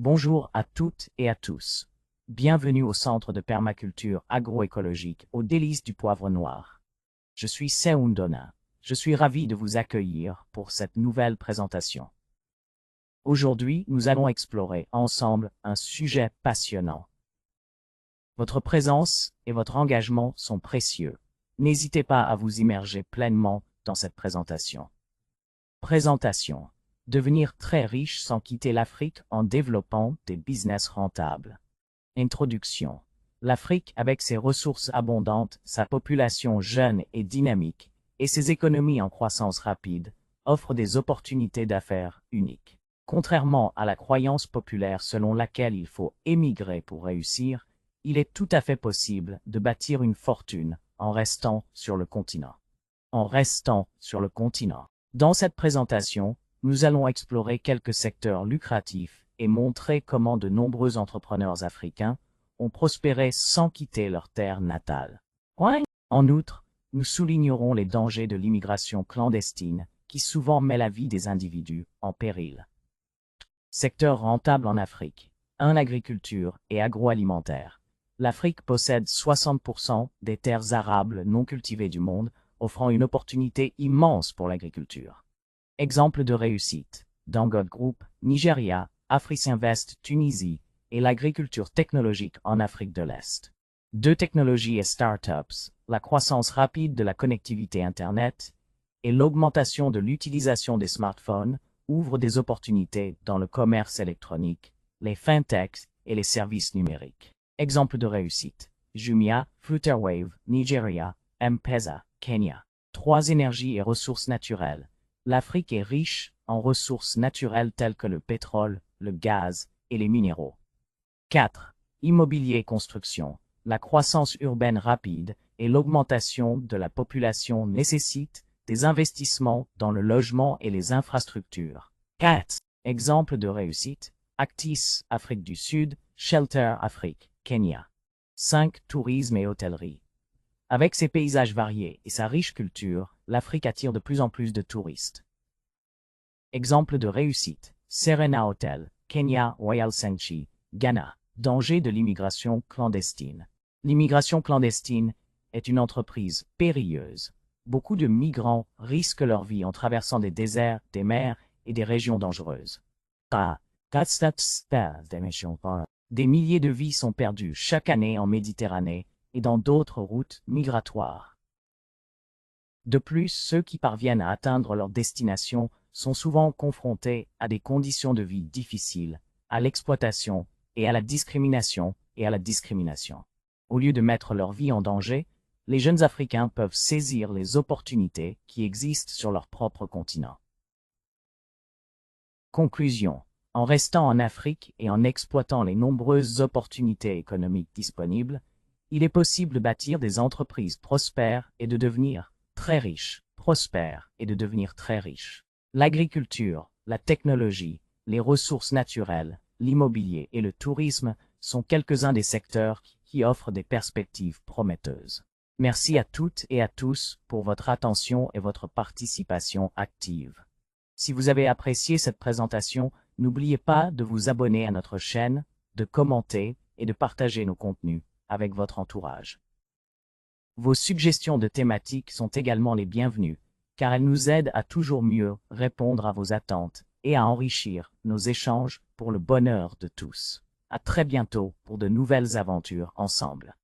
Bonjour à toutes et à tous. Bienvenue au Centre de permaculture agroécologique aux délices du poivre noir. Je suis Seoundona. Je suis ravi de vous accueillir pour cette nouvelle présentation. Aujourd'hui, nous allons explorer ensemble un sujet passionnant. Votre présence et votre engagement sont précieux. N'hésitez pas à vous immerger pleinement dans cette présentation. Présentation. Devenir très riche sans quitter l'Afrique en développant des business rentables. Introduction. L'Afrique, avec ses ressources abondantes, sa population jeune et dynamique, et ses économies en croissance rapide, offre des opportunités d'affaires uniques. Contrairement à la croyance populaire selon laquelle il faut émigrer pour réussir, il est tout à fait possible de bâtir une fortune en restant sur le continent. Dans cette présentation, nous allons explorer quelques secteurs lucratifs et montrer comment de nombreux entrepreneurs africains ont prospéré sans quitter leur terre natale. En outre, nous soulignerons les dangers de l'immigration clandestine qui souvent met la vie des individus en péril. Secteur rentable en Afrique. 1. Agriculture et agroalimentaire. L'Afrique possède 60% des terres arables non cultivées du monde, offrant une opportunité immense pour l'agriculture. Exemple de réussite. Dangote Group, Nigeria, Afrisinvest, Tunisie, et l'agriculture technologique en Afrique de l'Est. 2. Technologies et startups. La croissance rapide de la connectivité Internet et l'augmentation de l'utilisation des smartphones ouvrent des opportunités dans le commerce électronique, les fintechs et les services numériques. Exemple de réussite. Jumia, Flutterwave, Nigeria, M-Pesa, Kenya. 3. Énergie et ressources naturelles. L'Afrique est riche en ressources naturelles telles que le pétrole, le gaz et les minéraux. 4. Immobilier et construction. La croissance urbaine rapide et l'augmentation de la population nécessitent des investissements dans le logement et les infrastructures. 4. Exemple de réussite. Actis, Afrique du Sud, Shelter Afrique, Kenya. 5. Tourisme et hôtellerie. Avec ses paysages variés et sa riche culture, l'Afrique attire de plus en plus de touristes. Exemple de réussite. Serena Hotel, Kenya, Royal Senchi, Ghana. Danger de l'immigration clandestine. L'immigration clandestine est une entreprise périlleuse. Beaucoup de migrants risquent leur vie en traversant des déserts, des mers et des régions dangereuses. Des milliers de vies sont perdues chaque année en Méditerranée et dans d'autres routes migratoires. De plus, ceux qui parviennent à atteindre leur destination sont souvent confrontés à des conditions de vie difficiles, à l'exploitation et à la discrimination Au lieu de mettre leur vie en danger, les jeunes Africains peuvent saisir les opportunités qui existent sur leur propre continent. Conclusion. En restant en Afrique et en exploitant les nombreuses opportunités économiques disponibles, il est possible de bâtir des entreprises prospères et de devenir très riches. L'agriculture, la technologie, les ressources naturelles, l'immobilier et le tourisme sont quelques-uns des secteurs qui offrent des perspectives prometteuses. Merci à toutes et à tous pour votre attention et votre participation active. Si vous avez apprécié cette présentation, n'oubliez pas de vous abonner à notre chaîne, de commenter et de partager nos contenus avec votre entourage. Vos suggestions de thématiques sont également les bienvenues, car elles nous aident à toujours mieux répondre à vos attentes et à enrichir nos échanges pour le bonheur de tous. À très bientôt pour de nouvelles aventures ensemble.